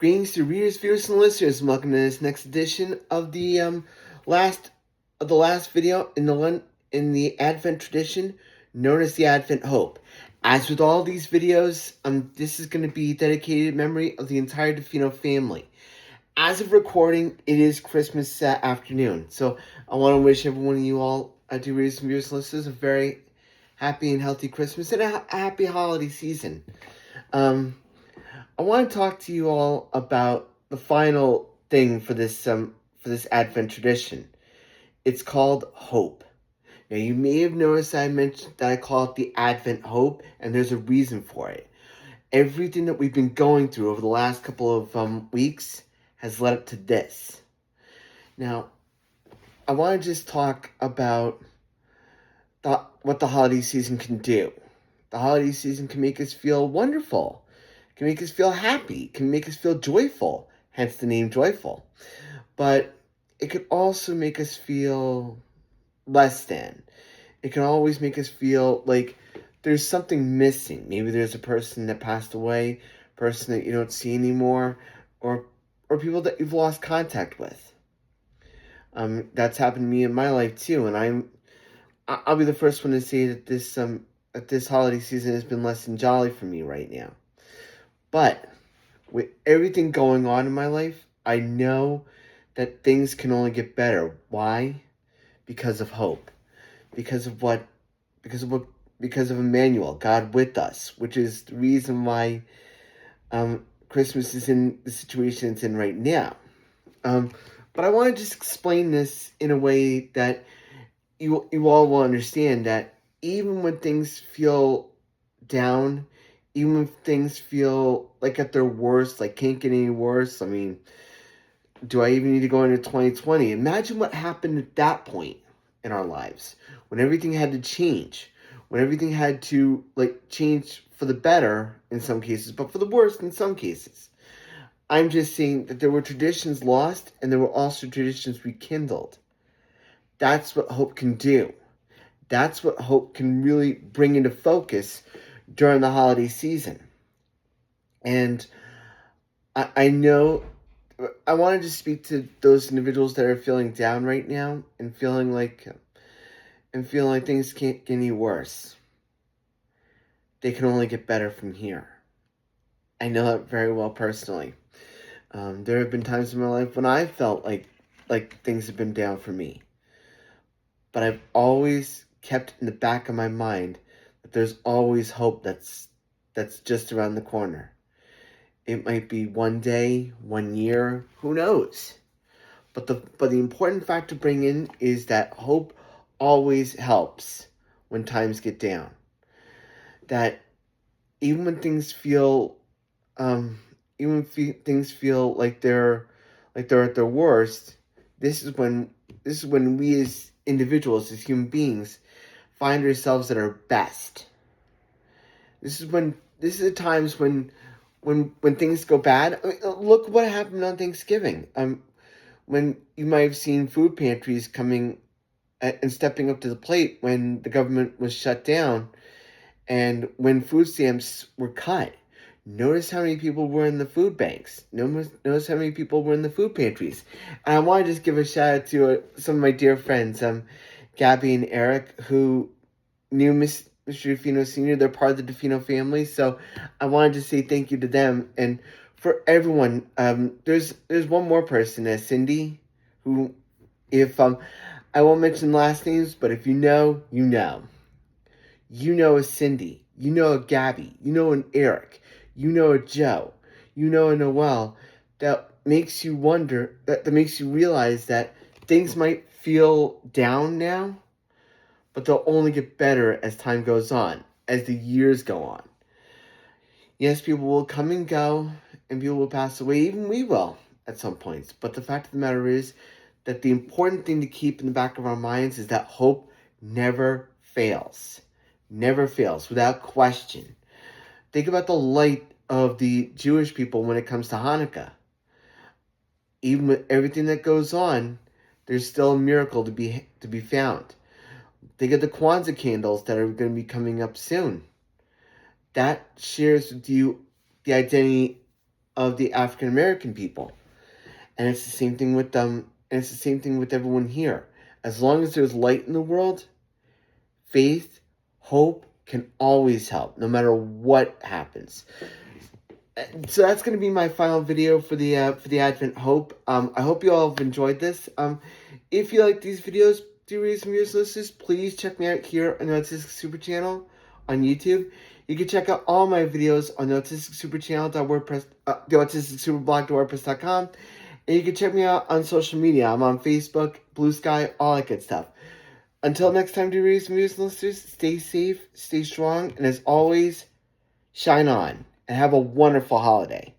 Greetings to readers, viewers, and listeners. Welcome to this next edition of the last video in the Advent tradition known as the Advent Hope. As with all these videos, this is going to be dedicated in memory of the entire Defino family. As of recording, it is Christmas afternoon, so I want to wish every one of you all, dear readers and viewers and listeners, a very happy and healthy Christmas and a happy holiday season. I want to talk to you all about the final thing for this Advent tradition. It's called hope. Now, you may have noticed I mentioned that I call it the Advent Hope, and there's a reason for it. Everything that we've been going through over the last couple of weeks has led up to this. Now, I want to just talk about what the holiday season can do. The holiday season can make us feel wonderful. Can make us feel happy, can make us feel joyful, hence the name joyful. But it could also make us feel less than. It can always make us feel like there's something missing. Maybe there's a person that passed away, person that you don't see anymore, or people that you've lost contact with. That's happened to me in my life too, and I'll be the first one to say that this holiday season has been less than jolly for me right now. But with everything going on in my life, I know that things can only get better. Why? Because of hope. Because of Emmanuel, God with us, which is the reason why Christmas is in the situation it's in right now. But I want to just explain this in a way that you all will understand that even when things feel down, even if things feel like at their worst, like can't get any worse, I mean, do I even need to go into 2020? Imagine what happened at that point in our lives, when everything had to change, when everything had to change for the better in some cases, but for the worst in some cases. I'm just saying that there were traditions lost and there were also traditions rekindled. That's what hope can do. That's what hope can really bring into focus during the holiday season. And I know I wanted to speak to those individuals that are feeling down right now and feeling like things can't get any worse. They can only get better from here. I know that very well personally. There have been times in my life when I felt like things have been down for me. But I've always kept in the back of my mind that there's always hope that's just around the corner. It might be one day, 1 year, who knows? But the important fact to bring in is that hope always helps when times get down. That even when things feel things feel like they're at their worst, this is when we as individuals, as human beings, find ourselves at our best. This is the times when things go bad. I mean, look what happened on Thanksgiving. When you might have seen food pantries coming and stepping up to the plate when the government was shut down, and when food stamps were cut. Notice how many people were in the food banks. Notice how many people were in the food pantries. And I want to just give a shout out to some of my dear friends, Gabby and Eric, who knew Mr. Defino Sr. They're part of the Defino family. So I wanted to say thank you to them. And for everyone, there's one more person, Cindy, who, if I won't mention last names, but if you know, you know. You know a Cindy. You know a Gabby. You know an Eric. You know a Joe. You know a Noel. That makes you wonder, that makes you realize that things might feel down now, but they'll only get better as time goes on, as the years go on. Yes, people will come and go, and people will pass away, even we will at some points. But the fact of the matter is that the important thing to keep in the back of our minds is that hope never fails. Never fails, without question. Think about the light of the Jewish people when it comes to Hanukkah. Even with everything that goes on, there's still a miracle to be found. Think of the Kwanzaa candles that are going to be coming up soon. That shares with you the identity of the African American people. And it's the same thing with them, and it's the same thing with everyone here. As long as there's light in the world, faith, hope can always help, no matter what happens. So that's going to be my final video for the Advent Hope. I hope you all have enjoyed this. If you like these videos, Dear Viewers listeners, please check me out here on the Autistic Super Channel on YouTube. You can check out all my videos on the Autistic Super Channel the Autistic Superblog.wordpress.com, and you can check me out on social media. I'm on Facebook, Blue Sky, all that good stuff. Until next time, dear viewers listeners, stay safe, stay strong, and as always, shine on, and have a wonderful holiday.